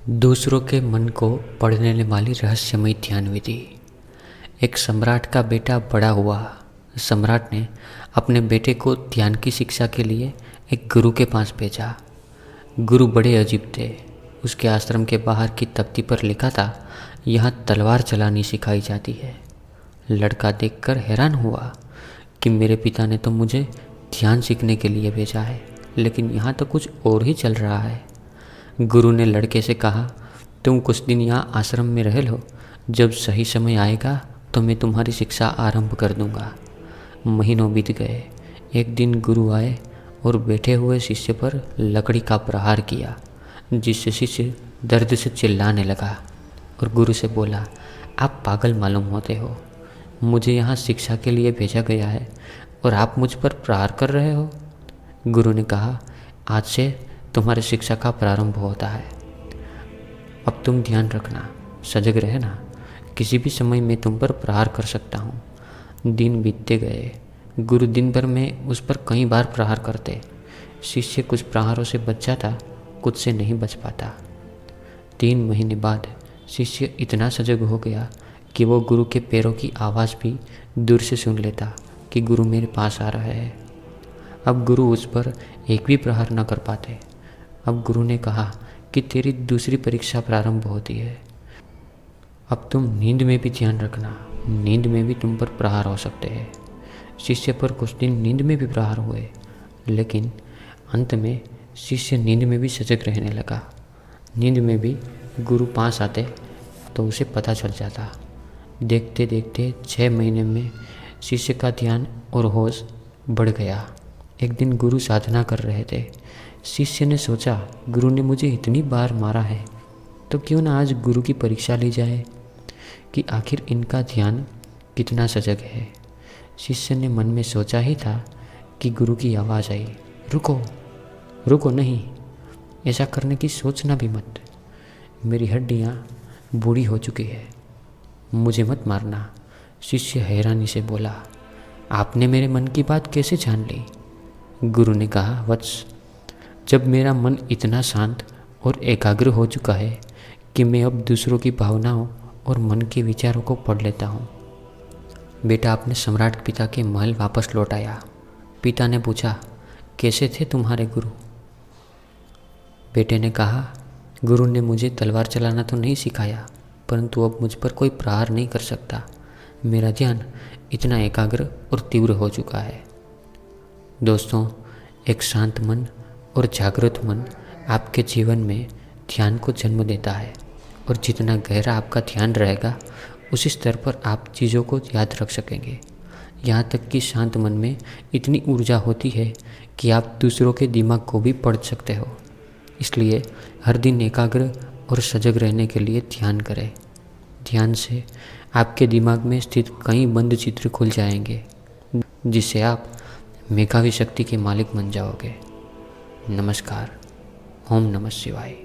दूसरों के मन को पढ़ने वाली रहस्यमयी ध्यान विधि। एक सम्राट का बेटा बड़ा हुआ। सम्राट ने अपने बेटे को ध्यान की शिक्षा के लिए एक गुरु के पास भेजा। गुरु बड़े अजीब थे। उसके आश्रम के बाहर की तख्ती पर लिखा था, यहाँ तलवार चलानी सिखाई जाती है। लड़का देखकर हैरान हुआ कि मेरे पिता ने तो मुझे ध्यान सीखने के लिए भेजा है, लेकिन यहाँ तो कुछ और ही चल रहा है। गुरु ने लड़के से कहा, तुम कुछ दिन यहाँ आश्रम में रह लो, जब सही समय आएगा तो मैं तुम्हारी शिक्षा आरंभ कर दूंगा। महीनों बीत गए। एक दिन गुरु आए और बैठे हुए शिष्य पर लकड़ी का प्रहार किया, जिससे शिष्य दर्द से चिल्लाने लगा और गुरु से बोला, आप पागल मालूम होते हो। मुझे यहाँ शिक्षा के लिए भेजा गया है और आप मुझ पर प्रहार कर रहे हो। गुरु ने कहा, आज से तुम्हारी शिक्षा का प्रारंभ होता है। अब तुम ध्यान रखना, सजग रहना, किसी भी समय मैं तुम पर प्रहार कर सकता हूँ। दिन बीतते गए। गुरु दिन भर में उस पर कई बार प्रहार करते। शिष्य कुछ प्रहारों से बच जाता, कुछ से नहीं बच पाता। 3 महीने बाद शिष्य इतना सजग हो गया कि वो गुरु के पैरों की आवाज़ भी दूर से सुन लेता कि गुरु मेरे पास आ रहे हैं। अब गुरु उस पर एक भी प्रहार न कर पाते। अब गुरु ने कहा कि तेरी दूसरी परीक्षा प्रारंभ होती है। अब तुम नींद में भी ध्यान रखना, नींद में भी तुम पर प्रहार हो सकते हैं। शिष्य पर कुछ दिन नींद में भी प्रहार हुए, लेकिन अंत में शिष्य नींद में भी सजग रहने लगा। नींद में भी गुरु पास आते तो उसे पता चल जाता। देखते देखते 6 महीने में शिष्य का ध्यान और होश बढ़ गया। एक दिन गुरु साधना कर रहे थे। शिष्य ने सोचा, गुरु ने मुझे इतनी बार मारा है, तो क्यों ना आज गुरु की परीक्षा ली जाए कि आखिर इनका ध्यान कितना सजग है। शिष्य ने मन में सोचा ही था कि गुरु की आवाज़ आई, रुको रुको, नहीं, ऐसा करने की सोचना भी मत। मेरी हड्डियाँ बूढ़ी हो चुकी है, मुझे मत मारना। शिष्य हैरानी से बोला, आपने मेरे मन की बात कैसे जान ली? गुरु ने कहा, वत्स, जब मेरा मन इतना शांत और एकाग्र हो चुका है कि मैं अब दूसरों की भावनाओं और मन के विचारों को पढ़ लेता हूँ। बेटा अपने सम्राट पिता के महल वापस लौट आया। पिता ने पूछा, कैसे थे तुम्हारे गुरु? बेटे ने कहा, गुरु ने मुझे तलवार चलाना तो नहीं सिखाया, परंतु अब मुझ पर कोई प्रहार नहीं कर सकता। मेरा ध्यान इतना एकाग्र और तीव्र हो चुका है। दोस्तों, एक शांत मन और जागृत मन आपके जीवन में ध्यान को जन्म देता है, और जितना गहरा आपका ध्यान रहेगा, उसी स्तर पर आप चीज़ों को याद रख सकेंगे। यहाँ तक कि शांत मन में इतनी ऊर्जा होती है कि आप दूसरों के दिमाग को भी पढ़ सकते हो। इसलिए हर दिन एकाग्र और सजग रहने के लिए ध्यान करें। ध्यान से आपके दिमाग में स्थित कई बंद चित्र खुल जाएंगे, जिससे आप मेधावी शक्ति के मालिक बन जाओगे। नमस्कार। ओम नमः शिवाय।